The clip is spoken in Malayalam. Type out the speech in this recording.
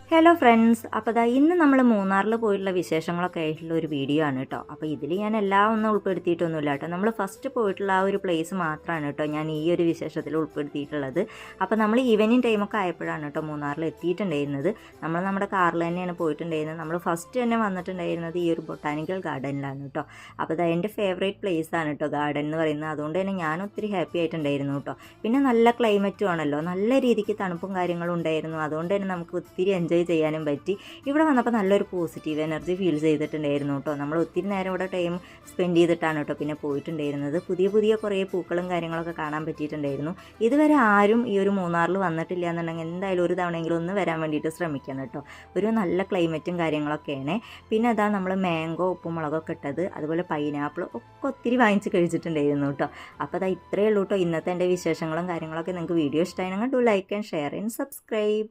ഹലോ ഫ്രണ്ട്സ്, അപ്പോൾ ഇന്ന് നമ്മൾ മൂന്നാറിൽ പോയിട്ടുള്ള വിശേഷങ്ങളൊക്കെ ആയിട്ടുള്ള ഒരു വീഡിയോ ആണ് കേട്ടോ. അപ്പോൾ ഇതിൽ ഞാൻ എല്ലാം ഒന്നും ഉൾപ്പെടുത്തിയിട്ടൊന്നുമില്ല കേട്ടോ. നമ്മൾ ഫസ്റ്റ് പോയിട്ടുള്ള ആ ഒരു പ്ലേസ് മാത്രമാണ് കേട്ടോ ഞാൻ ഈ ഒരു വിശേഷത്തിൽ ഉൾപ്പെടുത്തിയിട്ടുള്ളത്. അപ്പോൾ നമ്മൾ ഈവനിങ് ടൈമൊക്കെ ആയപ്പോഴാണ് കേട്ടോ മൂന്നാറിൽ എത്തിയിട്ടുണ്ടായിരുന്നത്. നമ്മുടെ കാറിൽ തന്നെയാണ് പോയിട്ടുണ്ടായിരുന്നത്. നമ്മൾ ഫസ്റ്റ് തന്നെ വന്നിട്ടുണ്ടായിരുന്നത് ഈ ഒരു ബൊട്ടാനിക്കൽ ഗാർഡനിലാണ് കേട്ടോ. അപ്പോൾ എൻ്റെ ഫേവറേറ്റ് പ്ലേസ് ആണ് കേട്ടോ ഗാർഡൻ എന്ന് പറയുന്നത്. അതുകൊണ്ട് തന്നെ ഞാൻ ഒത്തിരി ഹാപ്പി ആയിട്ടുണ്ടായിരുന്നു കേട്ടോ. പിന്നെ നല്ല ക്ലൈമറ്റും ആണല്ലോ, നല്ല രീതിക്ക് തണുപ്പും കാര്യങ്ങളും ഉണ്ടായിരുന്നു. അതുകൊണ്ട് തന്നെ നമുക്ക് ഒത്തിരി എൻജോയ് ചെയ്യാനും പറ്റി. ഇവിടെ വന്നപ്പോൾ നല്ലൊരു പോസിറ്റീവ് എനർജി ഫീൽ ചെയ്തിട്ടുണ്ടായിരുന്നു കേട്ടോ. നമ്മൾ ഒത്തിരി നേരം ഇവിടെ ടൈം സ്പെൻഡ് ചെയ്തിട്ടാണ് കേട്ടോ പിന്നെ പോയിട്ടുണ്ടായിരുന്നത്. പുതിയ കുറേ പൂക്കളും കാര്യങ്ങളൊക്കെ കാണാൻ പറ്റിയിട്ടുണ്ടായിരുന്നു. ഇതുവരെ ആരും ഈ ഒരു മൂന്നാറിൽ വന്നിട്ടില്ല എന്നുണ്ടെങ്കിൽ എന്തായാലും ഒരു തവണയെങ്കിലും ഒന്ന് വരാൻ വേണ്ടിയിട്ട് ശ്രമിക്കണം കേട്ടോ. ഒരു നല്ല ക്ലൈമറ്റും കാര്യങ്ങളൊക്കെയാണ്. പിന്നെ അതാ നമ്മൾ മാംഗോ ഉപ്പും മുളകൊക്കെ ഇട്ടത്, അതുപോലെ പൈനാപ്പിൾ ഒക്കെ ഒത്തിരി വാങ്ങിച്ച് കഴിച്ചിട്ടുണ്ടായിരുന്നു കേട്ടോ. അപ്പോൾ ഇത്രയേ ഉള്ളൂ കേട്ടോ ഇന്നത്തെ എൻ്റെ വിശേഷങ്ങളും കാര്യങ്ങളൊക്കെ. നിങ്ങൾക്ക് വീഡിയോ ഇഷ്ടമായിരുന്നെങ്കിൽ do like and share and subscribe.